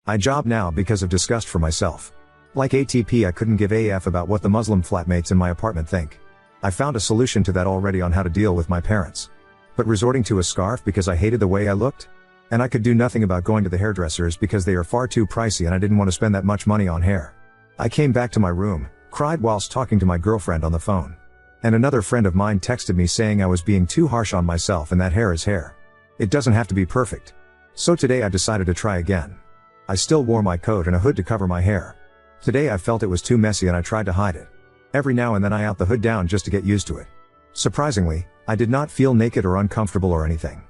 I job now because of disgust for myself. Like ATP, I couldn't give a F about what the Muslim flatmates in my apartment think. I found a solution to that already on how to deal with my parents. But resorting to a scarf because I hated the way I looked? And I could do nothing about going to the hairdressers because they are far too pricey and I didn't want to spend that much money on hair. I came back to my room, cried whilst talking to my girlfriend on the phone. And another friend of mine texted me saying I was being too harsh on myself and that hair is hair. It doesn't have to be perfect. So today I decided to try again. I still wore my coat and a hood to cover my hair. Today I felt it was too messy and I tried to hide it. Every now and then I out the hood down just to get used to it. Surprisingly, I did not feel naked or uncomfortable or anything.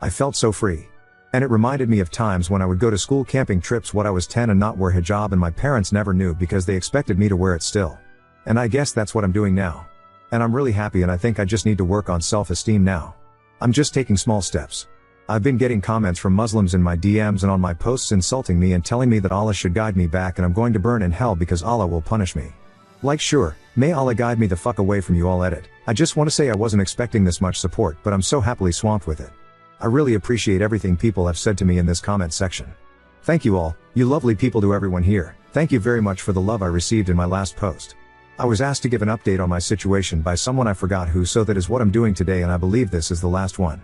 I felt so free. And it reminded me of times when I would go to school camping trips when I was 10 and not wear hijab and my parents never knew because they expected me to wear it still. And I guess that's what I'm doing now. And I'm really happy and I think I just need to work on self-esteem now. I'm just taking small steps. I've been getting comments from Muslims in my DMs and on my posts insulting me and telling me that Allah should guide me back and I'm going to burn in hell because Allah will punish me. Like sure, may Allah guide me the fuck away from you all. Edit. I just want to say I wasn't expecting this much support but I'm so happily swamped with it. I really appreciate everything people have said to me in this comment section. Thank you all, you lovely people. To everyone here, thank you very much for the love I received in my last post. I was asked to give an update on my situation by someone I forgot who, so that is what I'm doing today and I believe this is the last one.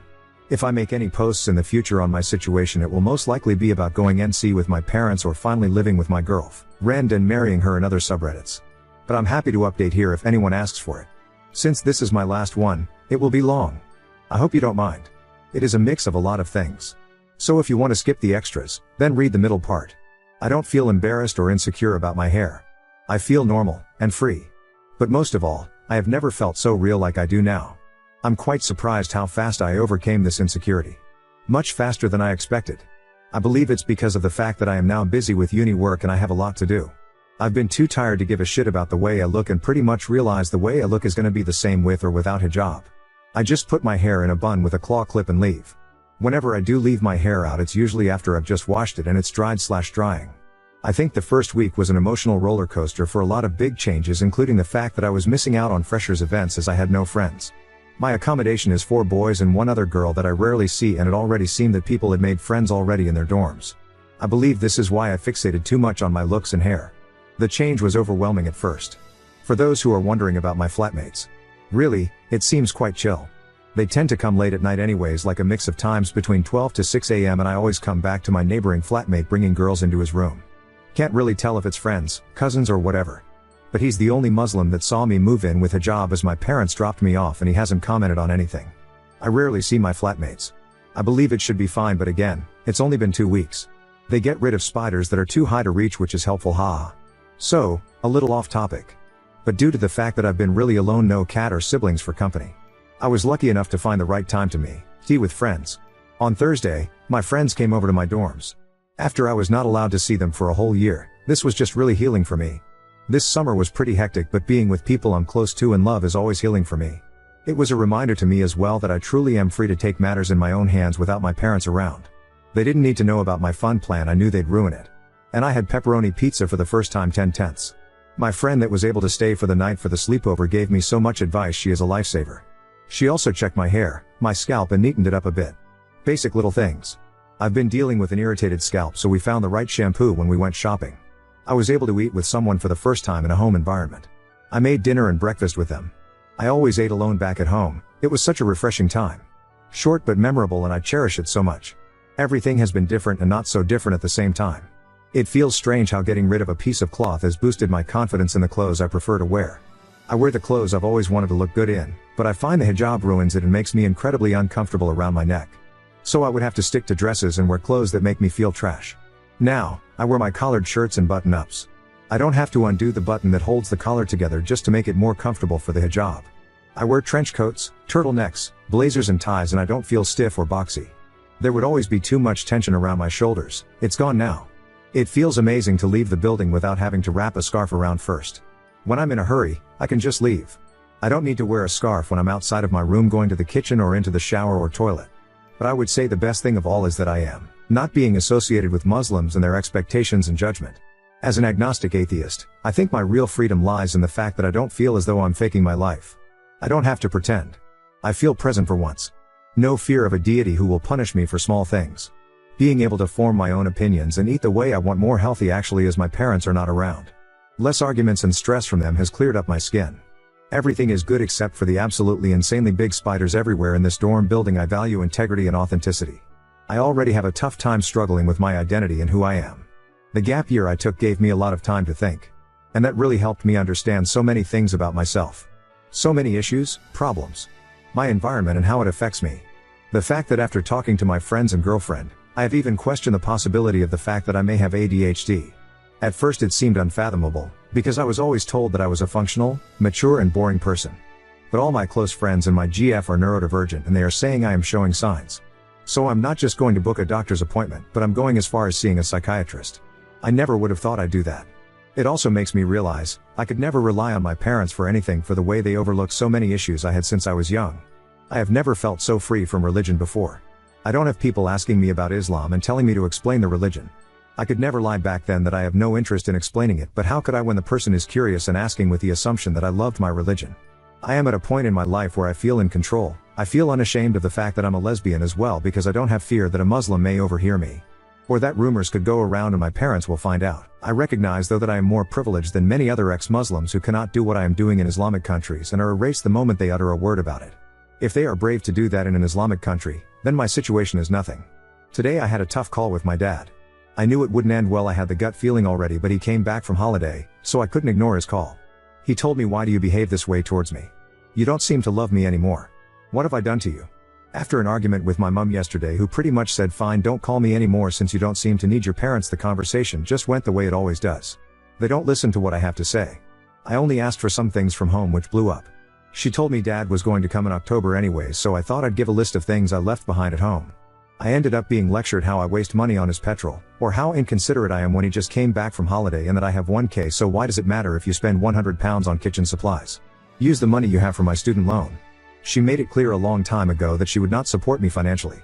If I make any posts in the future on my situation it will most likely be about going NC with my parents or finally living with my girlfriend and marrying her in other subreddits. But I'm happy to update here if anyone asks for it. Since this is my last one, it will be long. I hope you don't mind. It is a mix of a lot of things. So if you want to skip the extras, then read the middle part. I don't feel embarrassed or insecure about my hair. I feel normal and free. But most of all, I have never felt so real like I do now. I'm quite surprised how fast I overcame this insecurity. Much faster than I expected. I believe it's because of the fact that I am now busy with uni work and I have a lot to do. I've been too tired to give a shit about the way I look and pretty much realized the way I look is gonna be the same with or without hijab. I just put my hair in a bun with a claw clip and leave. Whenever I do leave my hair out it's usually after I've just washed it and it's dried/drying. I think the first week was an emotional roller coaster for a lot of big changes, including the fact that I was missing out on freshers events as I had no friends. My accommodation is 4 boys and 1 other girl that I rarely see and it already seemed that people had made friends already in their dorms. I believe this is why I fixated too much on my looks and hair. The change was overwhelming at first. For those who are wondering about my flatmates. Really, it seems quite chill. They tend to come late at night anyways, like a mix of times between 12 to 6 AM and I always come back to my neighboring flatmate bringing girls into his room. Can't really tell if it's friends, cousins or whatever. But he's the only Muslim that saw me move in with hijab as my parents dropped me off and he hasn't commented on anything. I rarely see my flatmates. I believe it should be fine but again, it's only been 2 weeks. They get rid of spiders that are too high to reach which is helpful haha. So, a little off topic. But due to the fact that I've been really alone, no cat or siblings for company. I was lucky enough to find the right time to tea with friends. On Thursday, my friends came over to my dorms. After I was not allowed to see them for a whole year, this was just really healing for me. This summer was pretty hectic but being with people I'm close to and love is always healing for me. It was a reminder to me as well that I truly am free to take matters in my own hands without my parents around. They didn't need to know about my fun plan, I knew they'd ruin it. And I had pepperoni pizza for the first time 10/10. My friend that was able to stay for the night for the sleepover gave me so much advice, she is a lifesaver. She also checked my hair, my scalp and neatened it up a bit. Basic little things. I've been dealing with an irritated scalp so we found the right shampoo when we went shopping. I was able to eat with someone for the first time in a home environment. I made dinner and breakfast with them. I always ate alone back at home, it was such a refreshing time. Short but memorable and I cherish it so much. Everything has been different and not so different at the same time. It feels strange how getting rid of a piece of cloth has boosted my confidence in the clothes I prefer to wear. I wear the clothes I've always wanted to look good in, but I find the hijab ruins it and makes me incredibly uncomfortable around my neck. So I would have to stick to dresses and wear clothes that make me feel trash. Now, I wear my collared shirts and button-ups. I don't have to undo the button that holds the collar together just to make it more comfortable for the hijab. I wear trench coats, turtlenecks, blazers and ties and I don't feel stiff or boxy. There would always be too much tension around my shoulders, it's gone now. It feels amazing to leave the building without having to wrap a scarf around first. When I'm in a hurry, I can just leave. I don't need to wear a scarf when I'm outside of my room going to the kitchen or into the shower or toilet. But I would say the best thing of all is that I am not being associated with Muslims and their expectations and judgment. As an agnostic atheist, I think my real freedom lies in the fact that I don't feel as though I'm faking my life. I don't have to pretend. I feel present for once. No fear of a deity who will punish me for small things. Being able to form my own opinions and eat the way I want more healthy actually as my parents are not around. Less arguments and stress from them has cleared up my skin. Everything is good except for the absolutely insanely big spiders everywhere in this dorm building. I value integrity and authenticity. I already have a tough time struggling with my identity and who I am. The gap year I took gave me a lot of time to think. And that really helped me understand so many things about myself. So many issues, problems. My environment and how it affects me. The fact that after talking to my friends and girlfriend, I have even questioned the possibility of the fact that I may have ADHD. At first it seemed unfathomable, because I was always told that I was a functional, mature and boring person. But all my close friends and my GF are neurodivergent and they are saying I am showing signs. So I'm not just going to book a doctor's appointment, but I'm going as far as seeing a psychiatrist. I never would have thought I'd do that. It also makes me realize, I could never rely on my parents for anything for the way they overlooked so many issues I had since I was young. I have never felt so free from religion before. I don't have people asking me about Islam and telling me to explain the religion. I could never lie back then that I have no interest in explaining it, but how could I when the person is curious and asking with the assumption that I loved my religion? I am at a point in my life where I feel in control. I feel unashamed of the fact that I'm a lesbian as well because I don't have fear that a Muslim may overhear me. Or that rumors could go around and my parents will find out. I recognize though that I am more privileged than many other ex-Muslims who cannot do what I am doing in Islamic countries and are erased the moment they utter a word about it. If they are brave to do that in an Islamic country, then my situation is nothing. Today I had a tough call with my dad. I knew it wouldn't end well. I had the gut feeling already, but he came back from holiday, so I couldn't ignore his call. He told me, "Why do you behave this way towards me? You don't seem to love me anymore. What have I done to you?" After an argument with my mum yesterday who pretty much said, "Fine, don't call me anymore since you don't seem to need your parents," the conversation just went the way it always does. They don't listen to what I have to say. I only asked for some things from home which blew up. She told me dad was going to come in October anyways, so I thought I'd give a list of things I left behind at home. I ended up being lectured how I waste money on his petrol, or how inconsiderate I am when he just came back from holiday, and that I have 1K, so why does it matter if you spend £100 on kitchen supplies? Use the money you have for my student loan. She made it clear a long time ago that she would not support me financially.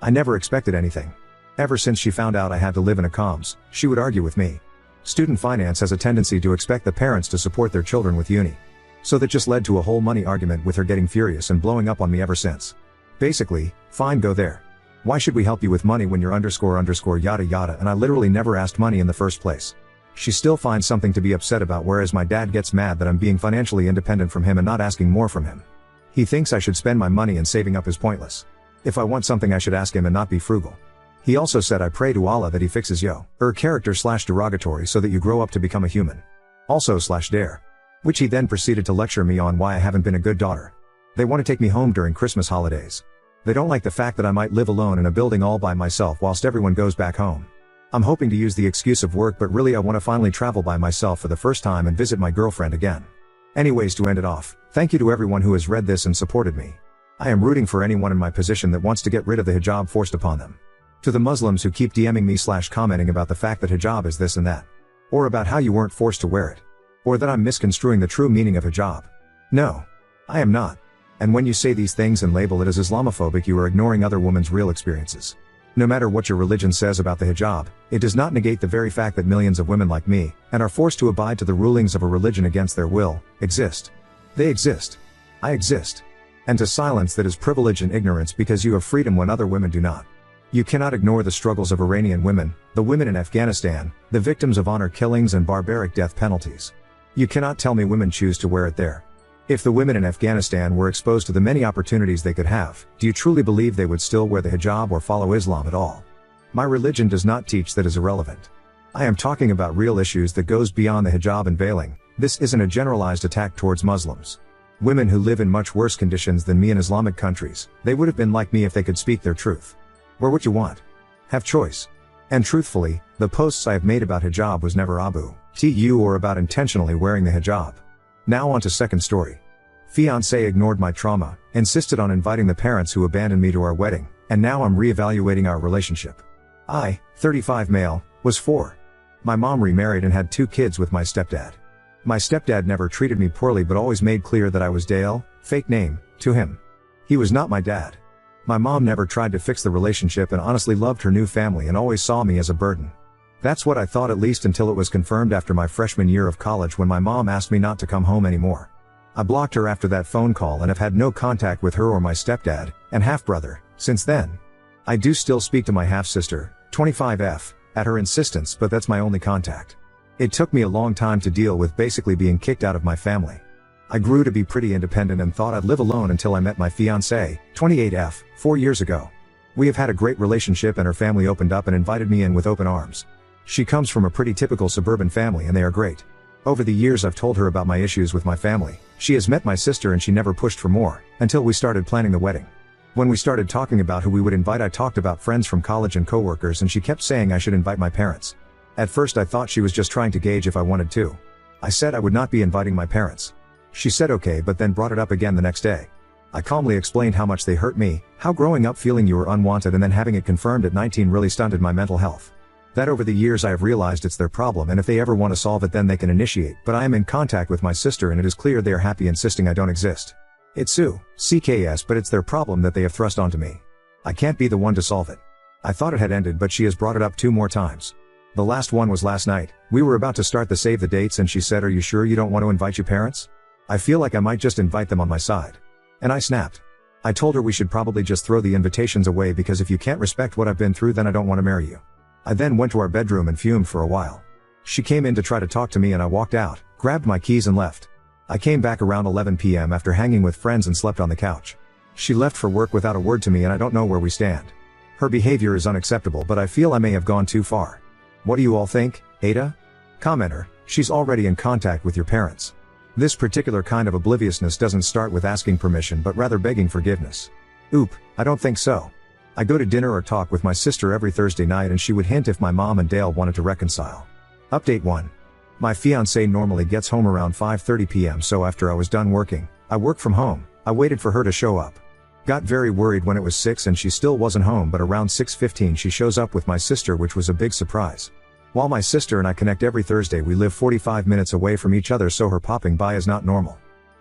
I never expected anything. Ever since she found out I had to live in a comms, she would argue with me. Student finance has a tendency to expect the parents to support their children with uni. So that just led to a whole money argument with her getting furious and blowing up on me ever since. Basically, fine, go there. Why should we help you with money when you're __ yada yada, and I literally never asked money in the first place. She still finds something to be upset about, whereas my dad gets mad that I'm being financially independent from him and not asking more from him. He thinks I should spend my money and saving up is pointless. If I want something I should ask him and not be frugal. He also said I pray to Allah that he fixes character / derogatory so that you grow up to become a human. Also / dare. Which he then proceeded to lecture me on why I haven't been a good daughter. They want to take me home during Christmas holidays. They don't like the fact that I might live alone in a building all by myself whilst everyone goes back home. I'm hoping to use the excuse of work, but really I want to finally travel by myself for the first time and visit my girlfriend again. Anyways, to end it off, thank you to everyone who has read this and supported me. I am rooting for anyone in my position that wants to get rid of the hijab forced upon them. To the Muslims who keep DMing me / commenting about the fact that hijab is this and that. Or about how you weren't forced to wear it. Or that I'm misconstruing the true meaning of hijab. No. I am not. And when you say these things and label it as Islamophobic, you are ignoring other women's real experiences. No matter what your religion says about the hijab, it does not negate the very fact that millions of women like me, and are forced to abide to the rulings of a religion against their will, exist. They exist. I exist. And to silence that is privilege and ignorance, because you have freedom when other women do not. You cannot ignore the struggles of Iranian women, the women in Afghanistan, the victims of honor killings and barbaric death penalties. You cannot tell me women choose to wear it there. If the women in Afghanistan were exposed to the many opportunities they could have, do you truly believe they would still wear the hijab or follow Islam at all? My religion does not teach that is irrelevant. I am talking about real issues that goes beyond the hijab and veiling. This isn't a generalized attack towards Muslims. Women who live in much worse conditions than me in Islamic countries, they would have been like me if they could speak their truth. Wear what you want. Have choice. And truthfully, the posts I have made about hijab was never TU or about intentionally wearing the hijab. Now on to second story. Fiancé ignored my trauma, insisted on inviting the parents who abandoned me to our wedding, and now I'm reevaluating our relationship. I, 35 male, was 4. My mom remarried and had 2 kids with my stepdad. My stepdad never treated me poorly but always made clear that I was Dale, fake name, to him. He was not my dad. My mom never tried to fix the relationship and honestly loved her new family and always saw me as a burden. That's what I thought, at least until it was confirmed after my freshman year of college when my mom asked me not to come home anymore. I blocked her after that phone call and have had no contact with her or my stepdad and half-brother since then. I do still speak to my half-sister, 25F, at her insistence, but that's my only contact. It took me a long time to deal with basically being kicked out of my family. I grew to be pretty independent and thought I'd live alone until I met my fiancée, 28F, 4 years ago. We have had a great relationship and her family opened up and invited me in with open arms. She comes from a pretty typical suburban family and they are great. Over the years I've told her about my issues with my family. She has met my sister and she never pushed for more, until we started planning the wedding. When we started talking about who we would invite, I talked about friends from college and coworkers and she kept saying I should invite my parents. At first I thought she was just trying to gauge if I wanted to. I said I would not be inviting my parents. She said okay, but then brought it up again the next day. I calmly explained how much they hurt me, how growing up feeling you were unwanted and then having it confirmed at 19 really stunted my mental health. That over the years I have realized it's their problem and if they ever want to solve it then they can initiate, but I am in contact with my sister and it is clear they are happy insisting I don't exist. It's CKS, but it's their problem that they have thrust onto me. I can't be the one to solve it. I thought it had ended but she has brought it up 2 more times. The last one was last night. We were about to start the save the dates and she said, "Are you sure you don't want to invite your parents? I feel like I might just invite them on my side." And I snapped. I told her we should probably just throw the invitations away because if you can't respect what I've been through then I don't want to marry you. I then went to our bedroom and fumed for a while. She came in to try to talk to me and I walked out, grabbed my keys and left. I came back around 11 p.m. after hanging with friends and slept on the couch. She left for work without a word to me and I don't know where we stand. Her behavior is unacceptable but I feel I may have gone too far. What do you all think, Ada? Commenter, she's already in contact with your parents. This particular kind of obliviousness doesn't start with asking permission but rather begging forgiveness. Oop, I don't think so. I go to dinner or talk with my sister every Thursday night and she would hint if my mom and Dale wanted to reconcile. Update 1. My fiancée normally gets home around 5:30 p.m. so after I was done working, I work from home, I waited for her to show up. Got very worried when it was 6 and she still wasn't home but around 6:15 she shows up with my sister which was a big surprise. While my sister and I connect every Thursday we live 45 minutes away from each other so her popping by is not normal.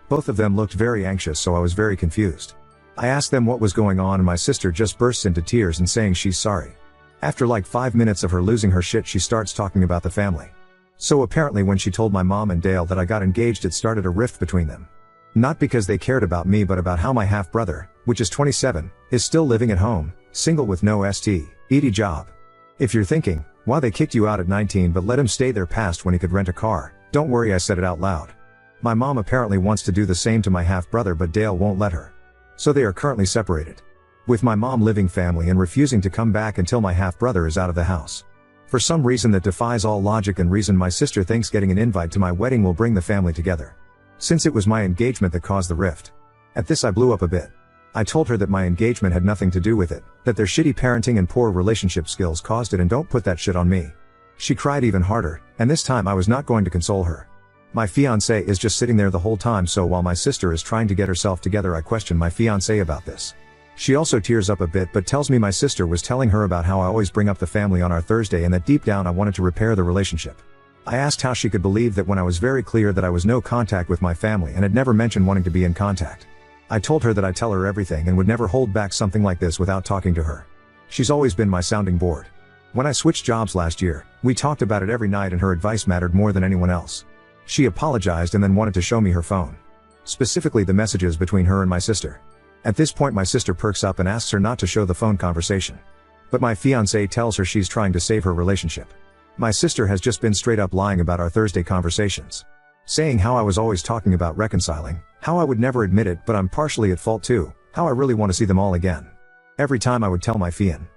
Both of them looked very anxious so I was very confused. I asked them what was going on and my sister just bursts into tears and saying she's sorry. After like 5 minutes of her losing her shit she starts talking about the family. So apparently when she told my mom and Dale that I got engaged it started a rift between them. Not because they cared about me but about how my half-brother, which is 27, is still living at home, single with no hijab. If you're thinking, why they kicked you out at 19 but let him stay there past when he could rent a car, don't worry, I said it out loud. My mom apparently wants to do the same to my half-brother but Dale won't let her. So they are currently separated. With my mom living family and refusing to come back until my half-brother is out of the house. For some reason that defies all logic and reason my sister thinks getting an invite to my wedding will bring the family together. Since it was my engagement that caused the rift. At this I blew up a bit. I told her that my engagement had nothing to do with it, that their shitty parenting and poor relationship skills caused it and don't put that shit on me. She cried even harder, and this time I was not going to console her. My fiancé is just sitting there the whole time so while my sister is trying to get herself together I question my fiancé about this. She also tears up a bit but tells me my sister was telling her about how I always bring up the family on our Thursday and that deep down I wanted to repair the relationship. I asked how she could believe that when I was very clear that I was no contact with my family and had never mentioned wanting to be in contact. I told her that I tell her everything and would never hold back something like this without talking to her. She's always been my sounding board. When I switched jobs last year, we talked about it every night and her advice mattered more than anyone else. She apologized and then wanted to show me her phone. Specifically the messages between her and my sister. At this point my sister perks up and asks her not to show the phone conversation. But my fiancé tells her she's trying to save her relationship. My sister has just been straight up lying about our Thursday conversations. Saying how I was always talking about reconciling, how I would never admit it but I'm partially at fault too, how I really want to see them all again. Every time I would tell my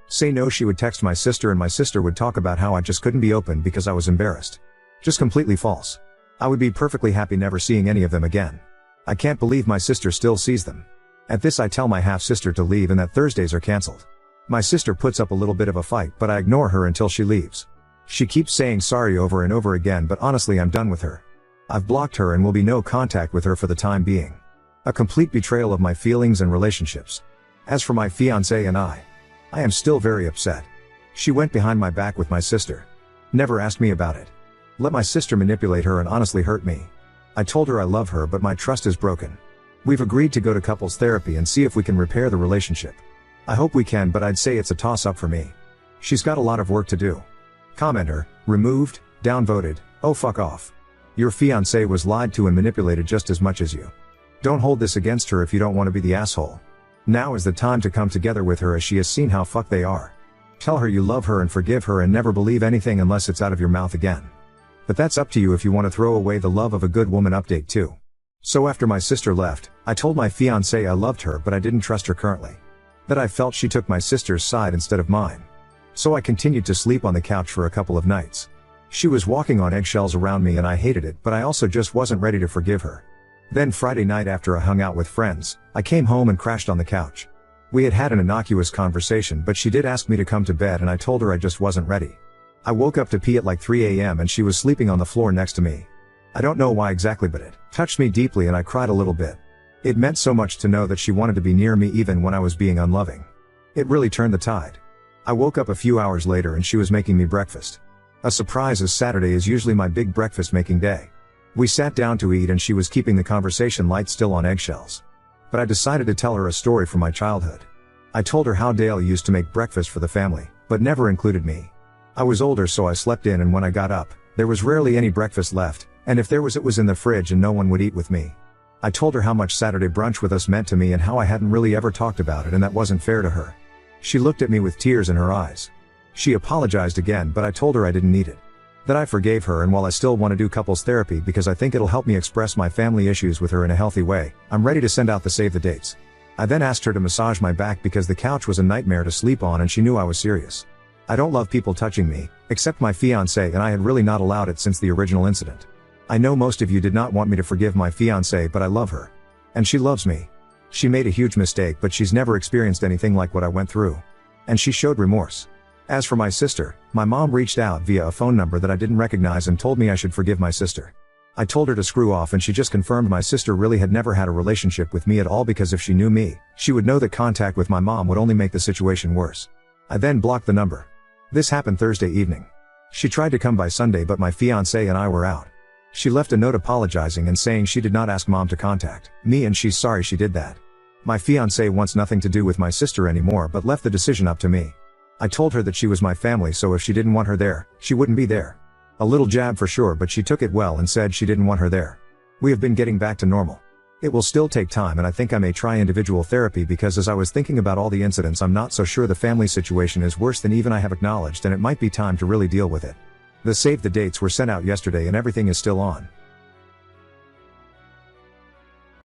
say no she would text my sister and my sister would talk about how I just couldn't be open because I was embarrassed. Just completely false. I would be perfectly happy never seeing any of them again. I can't believe my sister still sees them. At this I tell my half-sister to leave and that Thursdays are cancelled. My sister puts up a little bit of a fight but I ignore her until she leaves. She keeps saying sorry over and over again but honestly I'm done with her. I've blocked her and will be no contact with her for the time being. A complete betrayal of my feelings and relationships. As for my fiancé and I am still very upset. She went behind my back with my sister. Never asked me about it. Let my sister manipulate her and honestly hurt me. I told her I love her but my trust is broken. We've agreed to go to couples therapy and see if we can repair the relationship. I hope we can but I'd say it's a toss-up for me. She's got a lot of work to do. Commenter, removed, downvoted, oh fuck off. Your fiancé was lied to and manipulated just as much as you. Don't hold this against her if you don't want to be the asshole. Now is the time to come together with her as she has seen how fucked they are. Tell her you love her and forgive her and never believe anything unless it's out of your mouth again. But that's up to you if you want to throw away the love of a good woman. Update 2. So after my sister left, I told my fiancée I loved her but I didn't trust her currently. That I felt she took my sister's side instead of mine. So I continued to sleep on the couch for a couple of nights. She was walking on eggshells around me and I hated it, but I also just wasn't ready to forgive her. Then Friday night after I hung out with friends, I came home and crashed on the couch. We had had an innocuous conversation but she did ask me to come to bed and I told her I just wasn't ready. I woke up to pee at like 3 a.m. and she was sleeping on the floor next to me. I don't know why exactly, but it touched me deeply and I cried a little bit. It meant so much to know that she wanted to be near me even when I was being unloving. It really turned the tide. I woke up a few hours later and she was making me breakfast. A surprise, as Saturday is usually my big breakfast making day. We sat down to eat and she was keeping the conversation light, still on eggshells. But I decided to tell her a story from my childhood. I told her how Dale used to make breakfast for the family, but never included me. I was older so I slept in, and when I got up, there was rarely any breakfast left, and if there was it was in the fridge and no one would eat with me. I told her how much Saturday brunch with us meant to me and how I hadn't really ever talked about it and that wasn't fair to her. She looked at me with tears in her eyes. She apologized again, but I told her I didn't need it. That I forgave her, and while I still want to do couples therapy because I think it'll help me express my family issues with her in a healthy way, I'm ready to send out the save the dates. I then asked her to massage my back because the couch was a nightmare to sleep on and she knew I was serious. I don't love people touching me, except my fiancé, and I had really not allowed it since the original incident. I know most of you did not want me to forgive my fiancé, but I love her. And she loves me. She made a huge mistake, but she's never experienced anything like what I went through. And she showed remorse. As for my sister, my mom reached out via a phone number that I didn't recognize and told me I should forgive my sister. I told her to screw off and she just confirmed my sister really had never had a relationship with me at all, because if she knew me, she would know that contact with my mom would only make the situation worse. I then blocked the number. This happened Thursday evening. She tried to come by Sunday but my fiancé and I were out. She left a note apologizing and saying she did not ask mom to contact me and she's sorry she did that. My fiancé wants nothing to do with my sister anymore but left the decision up to me. I told her that she was my family, so if she didn't want her there, she wouldn't be there. A little jab for sure, but she took it well and said she didn't want her there. We have been getting back to normal. It will still take time and I think I may try individual therapy because as I was thinking about all the incidents, I'm not so sure the family situation is worse than even I have acknowledged, and it might be time to really deal with it. The save the dates were sent out yesterday and everything is still on.